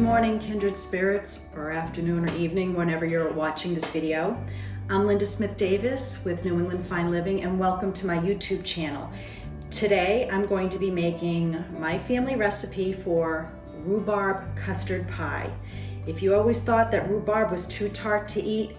morning, Kindred Spirits, or afternoon or evening, whenever you're watching this video. I'm Linda Smith-Davis with New England Fine Living, and welcome to my YouTube channel. Today, I'm going to be making my family recipe for rhubarb custard pie. If you always thought that rhubarb was too tart to eat,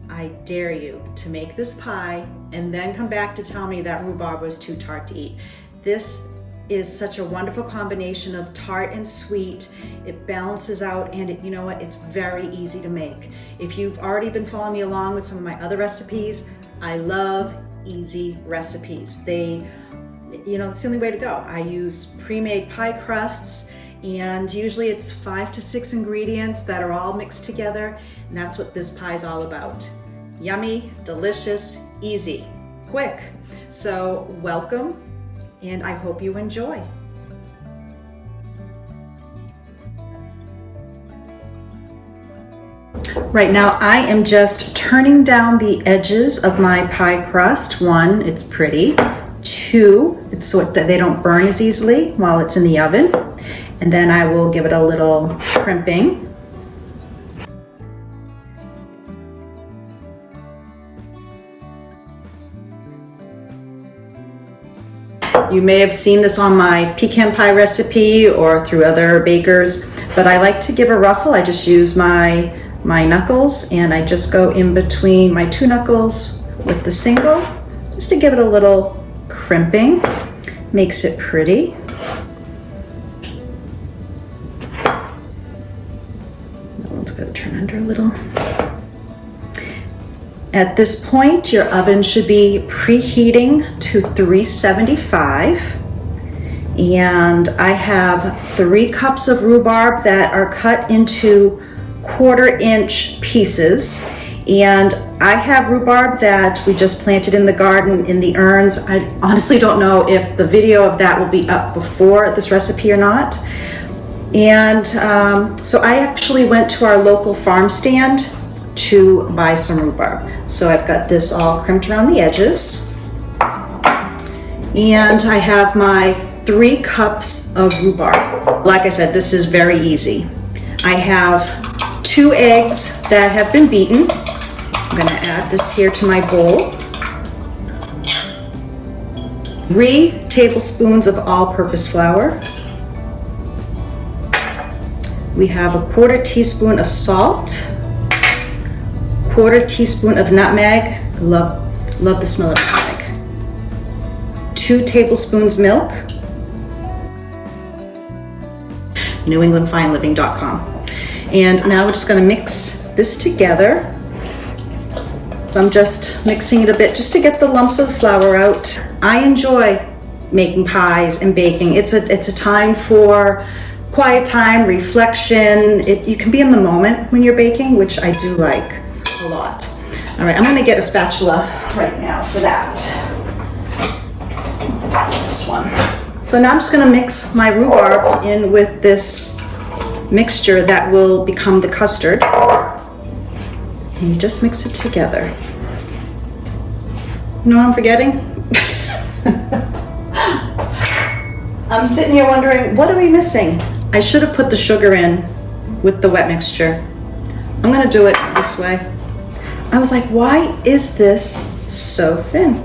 I dare you to make this pie and then come back to tell me that rhubarb was too tart to eat. This is such a wonderful combination of tart and sweet. It balances out, and you know what? It's very easy to make. If you've already been following me along with some of my other recipes, I love easy recipes. It's the only way to go. I use pre-made pie crusts, and usually it's 5 to 6 ingredients that are all mixed together, and that's what this pie is all about. Yummy, delicious, easy, quick. So welcome, and I hope you enjoy. Right now I am just turning down the edges of my pie crust. 1, it's pretty. 2, it's so that they don't burn as easily while it's in the oven. And then I will give it a little crimping. You may have seen this on my pecan pie recipe or through other bakers, but I like to give a ruffle. I just use my knuckles, and I just go in between my 2 knuckles with the single, just to give it a little crimping. Makes it pretty. That one's got to turn under a little. At this point, your oven should be preheating to 375. And I have 3 cups of rhubarb that are cut into 1/4-inch pieces. And I have rhubarb that we just planted in the garden in the urns. I honestly don't know if the video of that will be up before this recipe or not. And so I actually went to our local farm stand to buy some rhubarb. So I've got this all crimped around the edges. And I have my 3 cups of rhubarb. Like I said, this is very easy. I have 2 eggs that have been beaten. I'm gonna add this here to my bowl. 3 tablespoons of all-purpose flour. We have a 1/4 teaspoon of salt. 1/4 teaspoon of nutmeg. Love the smell of nutmeg. 2 tablespoons milk. NewEnglandFineLiving.com. And now we're just going to mix this together. I'm just mixing it a bit just to get the lumps of flour out. I enjoy making pies and baking. It's a time for quiet time, reflection. You can be in the moment when you're baking, which I do like a lot. All right, I'm going to get a spatula right now for that. This one. So now I'm just going to mix my rhubarb in with this mixture that will become the custard. And you just mix it together. You know what I'm forgetting? I'm sitting here wondering, what are we missing? I should have put the sugar in with the wet mixture. I'm going to do it this way. I was like, why is this so thin?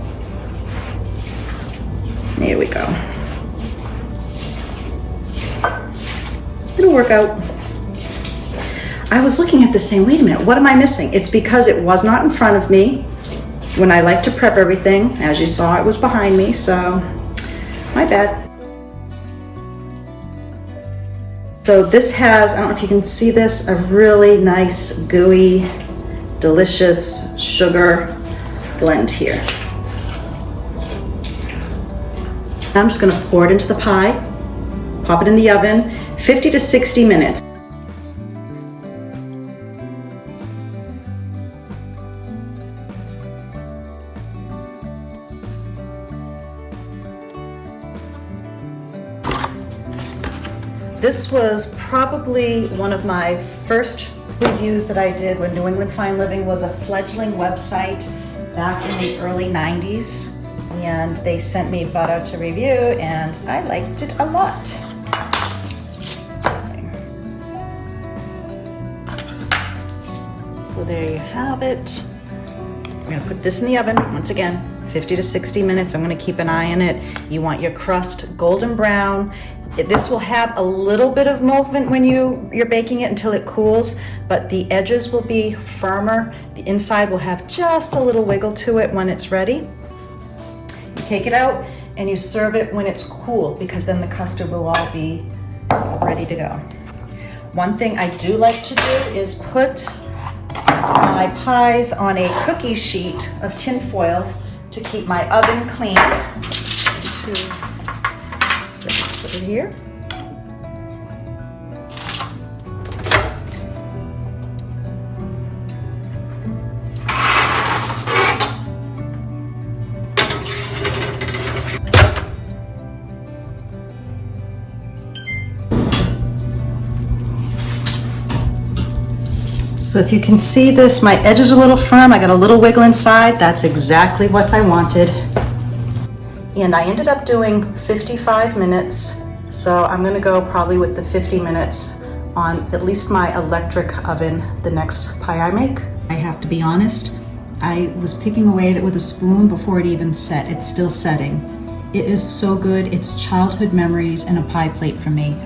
Here we go. It'll work out. I was looking at this saying, wait a minute, what am I missing? It's because it was not in front of me when I like to prep everything. As you saw, it was behind me, so my bad. So this has, I don't know if you can see this, a really nice, gooey, delicious sugar blend here. I'm just going to pour it into the pie, pop it in the oven, 50 to 60 minutes. This was probably one of my first reviews that I did when New England Fine Living was a fledgling website back in the early 90s. And they sent me butter to review, and I liked it a lot. So there you have it. I'm gonna put this in the oven, once again, 50 to 60 minutes. I'm gonna keep an eye on it. You want your crust golden brown. This will have a little bit of movement when you're baking it until it cools, but the edges will be firmer. The inside will have just a little wiggle to it when it's ready. You take it out and you serve it when it's cool, because then the custard will all be ready to go. One thing I do like to do is put my pies on a cookie sheet of tin foil to keep my oven clean. So put it here. So if you can see this, my edges are a little firm. I got a little wiggle inside. That's exactly what I wanted. And I ended up doing 55 minutes. So I'm gonna go probably with the 50 minutes on at least my electric oven the next pie I make. I have to be honest, I was picking away at it with a spoon before it even set. It's still setting. It is so good. It's childhood memories and a pie plate for me.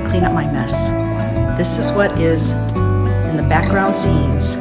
Clean up my mess. This is what is in the background scenes.